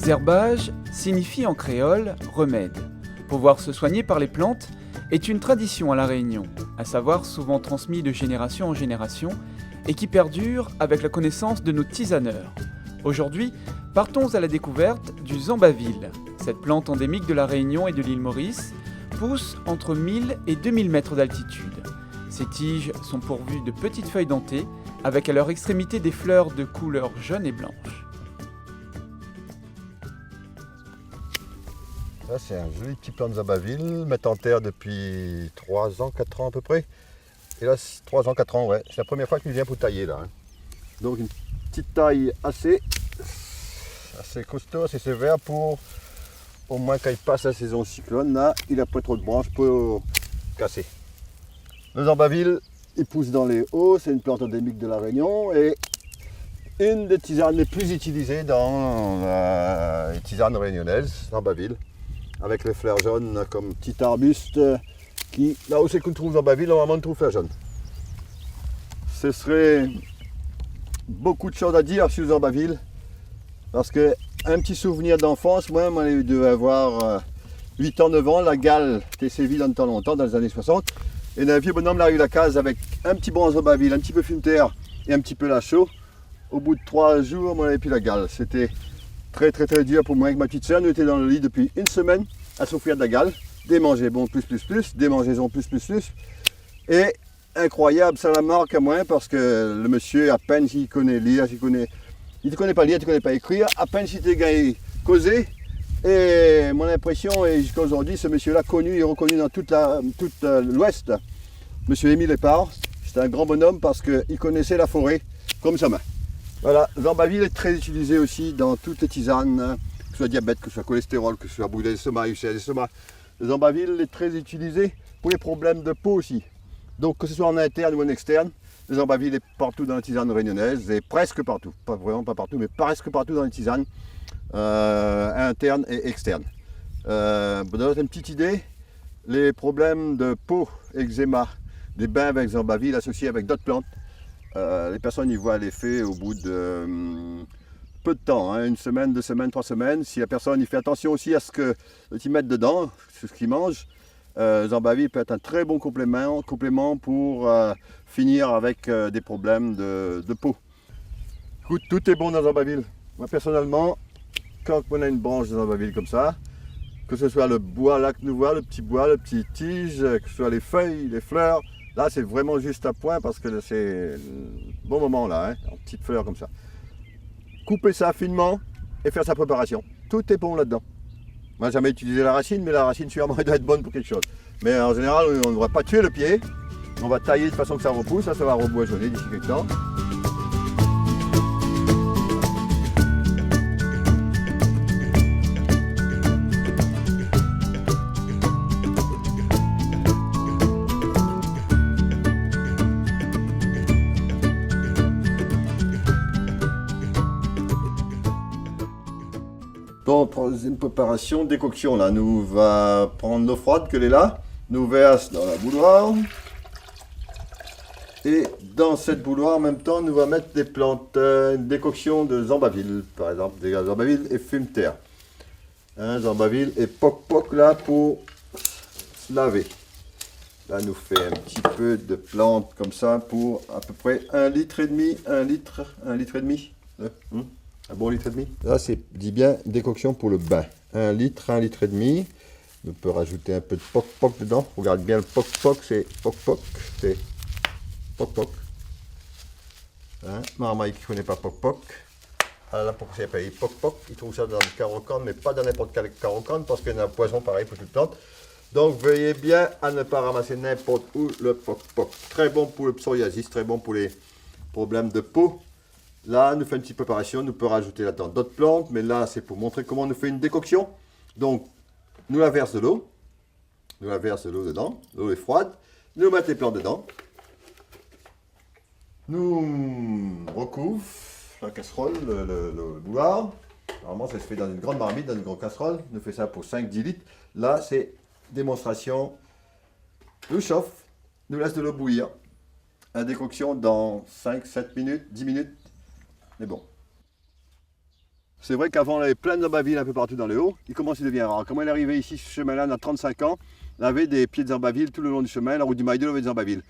Zerbage signifie en créole remède. Pouvoir se soigner par les plantes est une tradition à La Réunion, à savoir souvent transmise de génération en génération et qui perdure avec la connaissance de nos tisaneurs. Aujourd'hui, partons à la découverte du zambaville. Cette plante endémique de La Réunion et de l'île Maurice pousse entre 1000 et 2000 mètres d'altitude. Ses tiges sont pourvues de petites feuilles dentées avec à leur extrémité des fleurs de couleur jaune et blanche. Là, c'est un joli petit plant de zambaville, mettre en terre depuis 3 ans, 4 ans à peu près. Et là, 3 ans, 4 ans, ouais. C'est la première fois qu'il vient pour tailler là. Donc une petite taille assez costaud, assez sévère pour au moins quand il passe la saison cyclone, là, il n'a pas trop de branches pour casser. Le zambaville, il pousse dans les hauts, c'est une plante endémique de La Réunion et une des tisanes les plus utilisées dans les tisanes réunionnaises, zambaville, avec les fleurs jaunes comme petit arbuste qui, là où c'est qu'on trouve zambaville, normalement on trouve fleurs jaunes. Ce serait beaucoup de choses à dire sur zambaville parce que un petit souvenir d'enfance, moi je devais avoir 8 ans, 9 ans, la gale était sévie dans le temps longtemps, dans les années 60. Et un vieux bonhomme l'a eu la case avec un petit bon zambaville, un petit peu fumeterre et un petit peu la chaux. Au bout de 3 jours, moi j'avais plus la gale. C'était très dur pour moi avec ma petite soeur. Nous étions dans le lit depuis une semaine à souffrir de la gale. Démanger bon plus, démangeaison plus. Et incroyable, ça la marque à moi parce que le monsieur, à peine s'il connaît lire, il ne connaît pas lire, il ne connaît pas écrire, à peine s'il était gagné causer. Et mon impression est jusqu'à aujourd'hui, ce monsieur-là connu et reconnu dans toute l'Ouest, monsieur Émile Lepard, c'était un grand bonhomme parce qu'il connaissait la forêt comme sa main. Voilà, zambaville est très utilisé aussi dans toutes les tisanes, que ce soit diabète, que ce soit cholestérol, que ce soit brûlé d'estomac, ulcère d'estomac. Le zambaville est très utilisé pour les problèmes de peau aussi. Donc que ce soit en interne ou en externe, le zambaville est partout dans les tisanes réunionnaises et presque partout, pas vraiment pas partout, mais presque partout dans les tisanes internes et externes. Pour donner une petite idée, les problèmes de peau, eczéma, des bains avec zambaville associés avec d'autres plantes, les personnes y voient l'effet au bout de peu de temps, hein, 1 semaine, 2 semaines, 3 semaines. Si la personne y fait attention aussi à ce qu'il mette dedans, ce qu'il mange, zambaville peut être un très bon complément pour finir avec des problèmes de peau. Écoute, tout est bon dans zambaville. Moi personnellement, quand on a une branche de zambaville comme ça, que ce soit le bois là que nous voit, le petit tige, que ce soit les feuilles, les fleurs, là c'est vraiment juste à point parce que c'est le bon moment là, hein, en petites fleurs comme ça. Couper ça finement et faire sa préparation. Tout est bon là-dedans. Moi j'ai jamais utilisé la racine, mais la racine sûrement elle doit être bonne pour quelque chose. Mais en général on ne va pas tuer le pied, on va tailler de façon que ça repousse, ça va reboisonner d'ici quelques temps. Donc, troisième préparation, décoction là, nous va prendre l'eau froide que est là, nous verse dans la bouilloire et dans cette bouilloire en même temps nous va mettre des plantes, une décoction de zambaville par exemple, des zambaville et fumeterre, zambaville et poc là pour se laver. Là nous fait un petit peu de plantes comme ça pour à peu près 1,5 litre, 1 litre et demi. Un bon litre et demi. Là, c'est dit bien décoction pour le bain. 1 litre et demi. On peut rajouter un peu de poc dedans. Regarde bien le poc, c'est poc. C'est poc. Hein? Maman qui ne connaît pas poc. Alors là, pourquoi c'est appelé poc, il trouve ça dans le carocane, mais pas dans n'importe quel carocane parce qu'il y a un poison pareil pour toute plante. Donc, veuillez bien à ne pas ramasser n'importe où le poc. Très bon pour le psoriasis, très bon pour les problèmes de peau. Là, nous fait une petite préparation, nous peut rajouter là-dedans d'autres plantes, mais là, c'est pour montrer comment on nous fait une décoction. Donc, nous la verse de l'eau. Dedans, l'eau est froide. Nous mettons les plantes dedans. Nous recouvre la casserole, le bouilloire. Normalement, ça se fait dans une grande marmite, dans une grande casserole. Nous fait ça pour 5-10 litres. Là, c'est démonstration. Nous chauffe, nous laisse de l'eau bouillir. La décoction dans 5-7 minutes, 10 minutes. Mais bon. C'est vrai qu'avant, on avait plein de zambaville un peu partout dans le haut. Il commence à devenir rare. Quand on est arrivé ici, ce chemin-là, on a 35 ans, on avait des pieds de zambaville tout le long du chemin. La route du Maïdou, on avait des zambaville.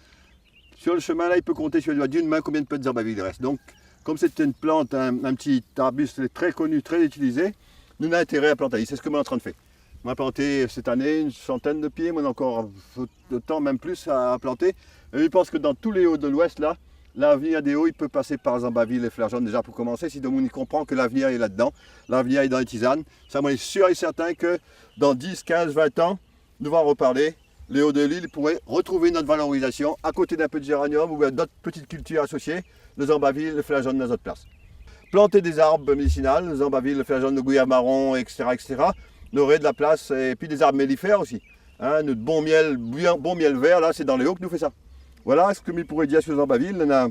Sur le chemin-là, il peut compter sur le doigt d'une main combien de pieds de zambaville il reste. Donc, comme c'est une plante, un petit arbuste très connu, très utilisé, nous on a intérêt à planter. C'est ce que on est en train de faire. On a planté cette année une centaine de pieds, mais on a encore autant, même plus à planter. Et je pense que dans tous les hauts de l'ouest, là, l'avenir des hauts, il peut passer par zambaville et fleurs jaunes déjà pour commencer. Si on y comprend que l'avenir est là-dedans, l'avenir est dans les tisanes. Ça, moi, je suis sûr et certain que dans 10, 15, 20 ans, nous allons reparler. Les hauts de l'île pourraient retrouver notre valorisation à côté d'un peu de géranium ou d'autres petites cultures associées, le zambaville, le fleur jaune dans d'autres places. Planter des arbres médicinaux, le zambaville, le fleur jaune, le gouyave marron, etc., on aurait de la place, et puis des arbres mellifères aussi. Hein, notre bon miel vert, là, c'est dans les hauts que nous fait ça. Voilà ce que je pourrais dire sur le zambaville. On a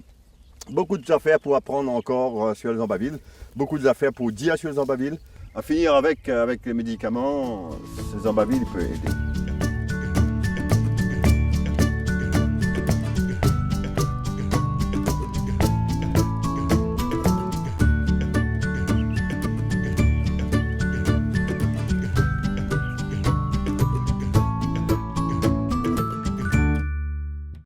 beaucoup d'affaires pour apprendre encore sur le zambaville, beaucoup d'affaires pour dire sur le zambaville. À finir avec les médicaments, le zambaville peut aider.